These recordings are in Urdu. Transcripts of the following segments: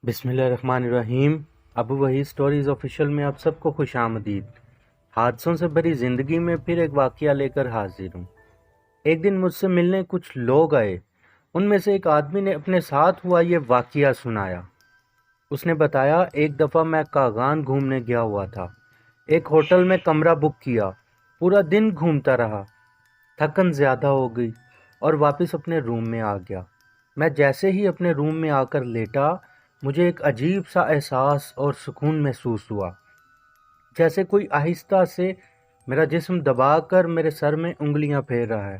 بسم اللہ الرحمن الرحیم۔ ابو وحید سٹوریز آفیشیل میں آپ سب کو خوش آمدید۔ حادثوں سے بھری زندگی میں پھر ایک واقعہ لے کر حاضر ہوں۔ ایک دن مجھ سے ملنے کچھ لوگ آئے۔ ان میں سے ایک آدمی نے اپنے ساتھ ہوا یہ واقعہ سنایا۔ اس نے بتایا، ایک دفعہ میں کاغان گھومنے گیا ہوا تھا۔ ایک ہوٹل میں کمرہ بک کیا، پورا دن گھومتا رہا، تھکن زیادہ ہو گئی اور واپس اپنے روم میں آ گیا۔ میں جیسے ہی اپنے روم میں آ کر لیٹا، مجھے ایک عجیب سا احساس اور سکون محسوس ہوا، جیسے کوئی آہستہ سے میرا جسم دبا کر میرے سر میں انگلیاں پھیر رہا ہے۔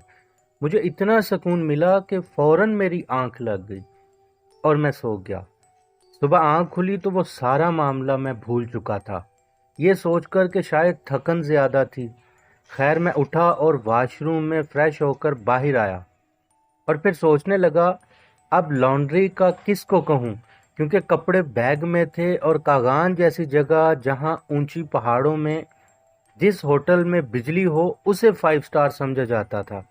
مجھے اتنا سکون ملا کہ فوراً میری آنکھ لگ گئی اور میں سو گیا۔ صبح آنکھ کھلی تو وہ سارا معاملہ میں بھول چکا تھا، یہ سوچ کر کہ شاید تھکن زیادہ تھی۔ خیر، میں اٹھا اور واش روم میں فریش ہو کر باہر آیا اور پھر سوچنے لگا، اب لانڈری کا کس کو کہوں، کیونکہ کپڑے بیگ میں تھے اور کاغان جیسی جگہ جہاں اونچی پہاڑوں میں جس ہوٹل میں بجلی ہو اسے 5 اسٹار سمجھا جاتا تھا،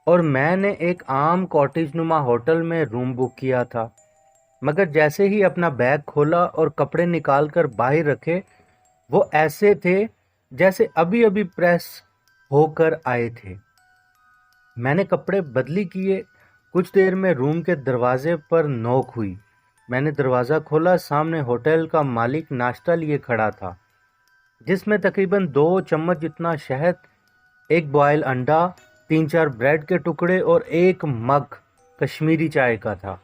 اور میں نے ایک عام کاٹیج نما ہوٹل میں روم بک کیا تھا۔ مگر جیسے ہی اپنا بیگ کھولا اور کپڑے نکال کر باہر رکھے، وہ ایسے تھے جیسے ابھی ابھی پریس ہو کر آئے تھے۔ میں نے کپڑے بدلی کیے۔ کچھ دیر میں روم کے دروازے پر نوک ہوئی۔ میں نے دروازہ کھولا، سامنے ہوٹل کا مالک ناشتہ لیے کھڑا تھا، جس میں تقریباً 2 چمچ جتنا شہد، ایک بوائل انڈا، 3 4 بریڈ کے ٹکڑے اور ایک مگ کشمیری چائے کا تھا۔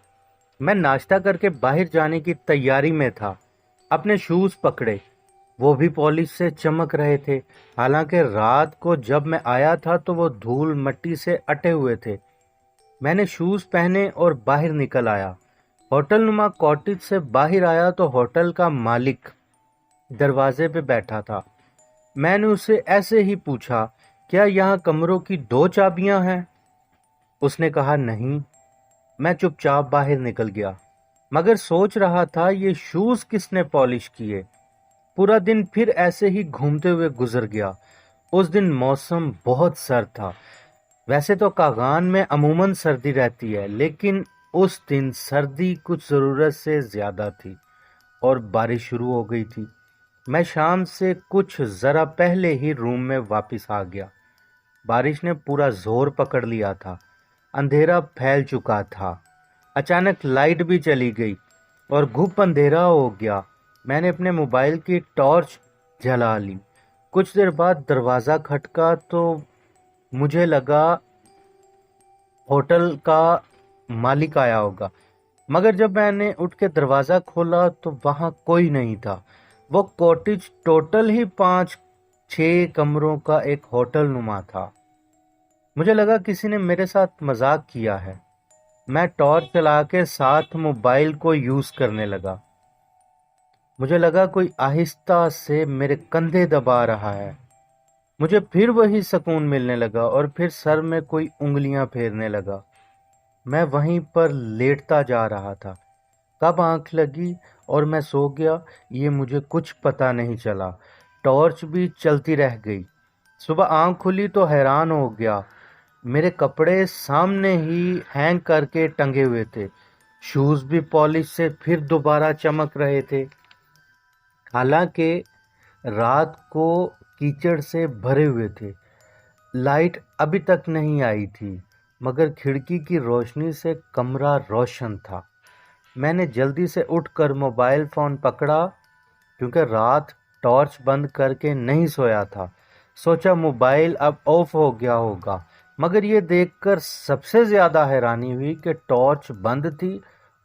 میں ناشتہ کر کے باہر جانے کی تیاری میں تھا۔ اپنے شوز پکڑے، وہ بھی پالش سے چمک رہے تھے، حالانکہ رات کو جب میں آیا تھا تو وہ دھول مٹی سے اٹے ہوئے تھے۔ میں نے شوز پہنے اور باہر نکل آیا۔ ہوٹل نما کاٹیج سے باہر آیا تو ہوٹل کا مالک دروازے پہ بیٹھا تھا۔ میں نے اسے ایسے ہی پوچھا، کیا یہاں کمروں کی 2 چابیاں ہیں؟ اس نے کہا نہیں۔ میں چپ چاپ باہر نکل گیا، مگر سوچ رہا تھا یہ شوز کس نے پالش کیے۔ پورا دن پھر ایسے ہی گھومتے ہوئے گزر گیا۔ اس دن موسم بہت سرد تھا۔ ویسے تو کاغان میں عموماً سردی رہتی ہے، لیکن اس دن سردی کچھ ضرورت سے زیادہ تھی اور بارش شروع ہو گئی تھی۔ میں شام سے کچھ ذرا پہلے ہی روم میں واپس آ گیا۔ بارش نے پورا زور پکڑ لیا تھا، اندھیرا پھیل چکا تھا۔ اچانک لائٹ بھی چلی گئی اور گھپ اندھیرا ہو گیا۔ میں نے اپنے موبائل کی ٹارچ جلا لی۔ کچھ دیر بعد دروازہ کھٹکا تو مجھے لگا ہوٹل کا مالک آیا ہوگا، مگر جب میں نے اٹھ کے دروازہ کھولا تو وہاں کوئی نہیں تھا۔ وہ کوٹیج ٹوٹل ہی 5 6 کمروں کا ایک ہوٹل نما تھا۔ مجھے لگا کسی نے میرے ساتھ مذاق کیا ہے۔ میں ٹارچ چلا کے ساتھ موبائل کو یوز کرنے لگا۔ مجھے لگا کوئی آہستہ سے میرے کندھے دبا رہا ہے۔ مجھے پھر وہی سکون ملنے لگا اور پھر سر میں کوئی انگلیاں پھیرنے لگا۔ میں وہیں پر لیٹتا جا رہا تھا۔ کب آنکھ لگی اور میں سو گیا، یہ مجھے کچھ پتہ نہیں چلا۔ ٹارچ بھی چلتی رہ گئی۔ صبح آنکھ کھلی تو حیران ہو گیا، میرے کپڑے سامنے ہی ہینگ کر کے ٹنگے ہوئے تھے، شوز بھی پالش سے پھر دوبارہ چمک رہے تھے، حالانکہ رات کو کیچڑ سے بھرے ہوئے تھے۔ لائٹ ابھی تک نہیں آئی تھی، مگر کھڑکی کی روشنی سے کمرہ روشن تھا۔ میں نے جلدی سے اٹھ کر موبائل فون پکڑا، کیونکہ رات ٹارچ بند کر کے نہیں سویا تھا۔ سوچا موبائل اب آف ہو گیا ہوگا، مگر یہ دیکھ کر سب سے زیادہ حیرانی ہوئی کہ ٹارچ بند تھی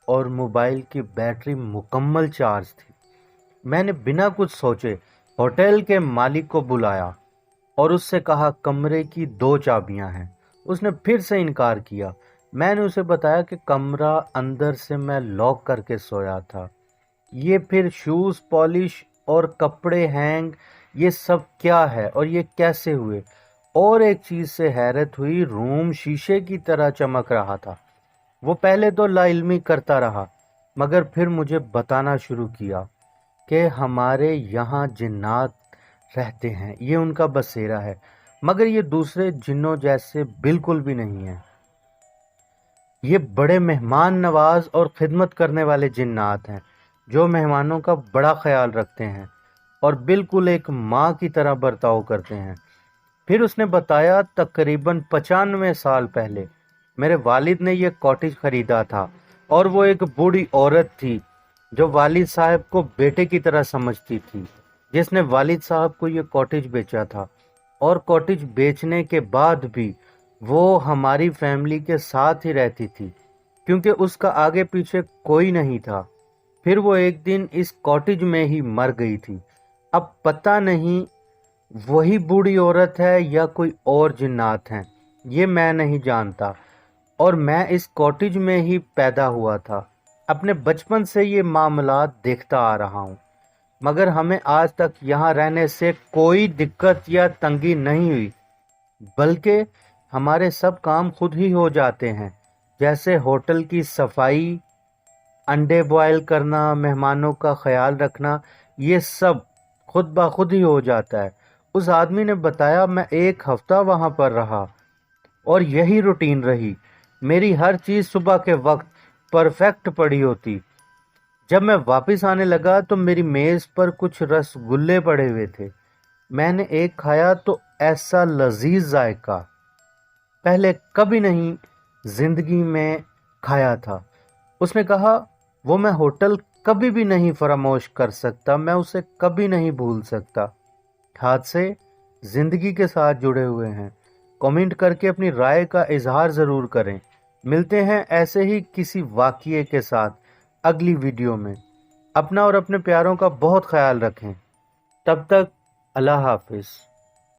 اور موبائل کی بیٹری مکمل چارج تھی۔ میں نے بنا کچھ سوچے ہوٹل کے مالک کو بلایا اور اس سے کہا کمرے کی 2 چابیاں ہیں۔ اس نے پھر سے انکار کیا۔ میں نے اسے بتایا کہ کمرہ اندر سے میں لاک کر کے سویا تھا۔ یہ پھر شوز پالش اور کپڑے ہینگ، یہ سب کیا ہے اور یہ کیسے ہوئے؟ اور ایک چیز سے حیرت ہوئی، روم شیشے کی طرح چمک رہا تھا۔ وہ پہلے تو لا علمی کرتا رہا، مگر پھر مجھے بتانا شروع کیا کہ ہمارے یہاں جنات رہتے ہیں، یہ ان کا بسیرا ہے، مگر یہ دوسرے جنوں جیسے بالکل بھی نہیں ہیں۔ یہ بڑے مہمان نواز اور خدمت کرنے والے جنات ہیں۔ جو مہمانوں کا بڑا خیال رکھتے ہیں اور بالکل ایک ماں کی طرح برتاؤ کرتے ہیں۔ پھر اس نے بتایا تقریباً 95 سال پہلے میرے والد نے یہ کاٹیج خریدا تھا، اور وہ ایک بوڑھی عورت تھی جو والد صاحب کو بیٹے کی طرح سمجھتی تھی، جس نے والد صاحب کو یہ کاٹیج بیچا تھا، اور کاٹیج بیچنے کے بعد بھی وہ ہماری فیملی کے ساتھ ہی رہتی تھی کیونکہ اس کا آگے پیچھے کوئی نہیں تھا۔ پھر وہ ایک دن اس کاٹیج میں ہی مر گئی تھی۔ اب پتہ نہیں وہی بوڑھی عورت ہے یا کوئی اور جنات ہیں، یہ میں نہیں جانتا، اور میں اس کاٹیج میں ہی پیدا ہوا تھا۔ اپنے بچپن سے یہ معاملات دیکھتا آ رہا ہوں، مگر ہمیں آج تک یہاں رہنے سے کوئی دقت یا تنگی نہیں ہوئی، بلکہ ہمارے سب کام خود ہی ہو جاتے ہیں، جیسے ہوٹل کی صفائی، انڈے بوائل کرنا، مہمانوں کا خیال رکھنا، یہ سب خود بخود ہی ہو جاتا ہے۔ اس آدمی نے بتایا میں ایک ہفتہ وہاں پر رہا اور یہی روٹین رہی، میری ہر چیز صبح کے وقت پرفیکٹ پڑی ہوتی۔ جب میں واپس آنے لگا تو میری میز پر کچھ رس گلے پڑے ہوئے تھے۔ میں نے ایک کھایا تو ایسا لذیذ ذائقہ پہلے کبھی نہیں زندگی میں کھایا تھا۔ اس نے کہا وہ میں ہوٹل کبھی بھی نہیں فراموش کر سکتا، میں اسے کبھی نہیں بھول سکتا۔ حادثے زندگی کے ساتھ جڑے ہوئے ہیں۔ کمنٹ کر کے اپنی رائے کا اظہار ضرور کریں۔ ملتے ہیں ایسے ہی کسی واقعے کے ساتھ اگلی ویڈیو میں۔ اپنا اور اپنے پیاروں کا بہت خیال رکھیں۔ تب تک اللہ حافظ۔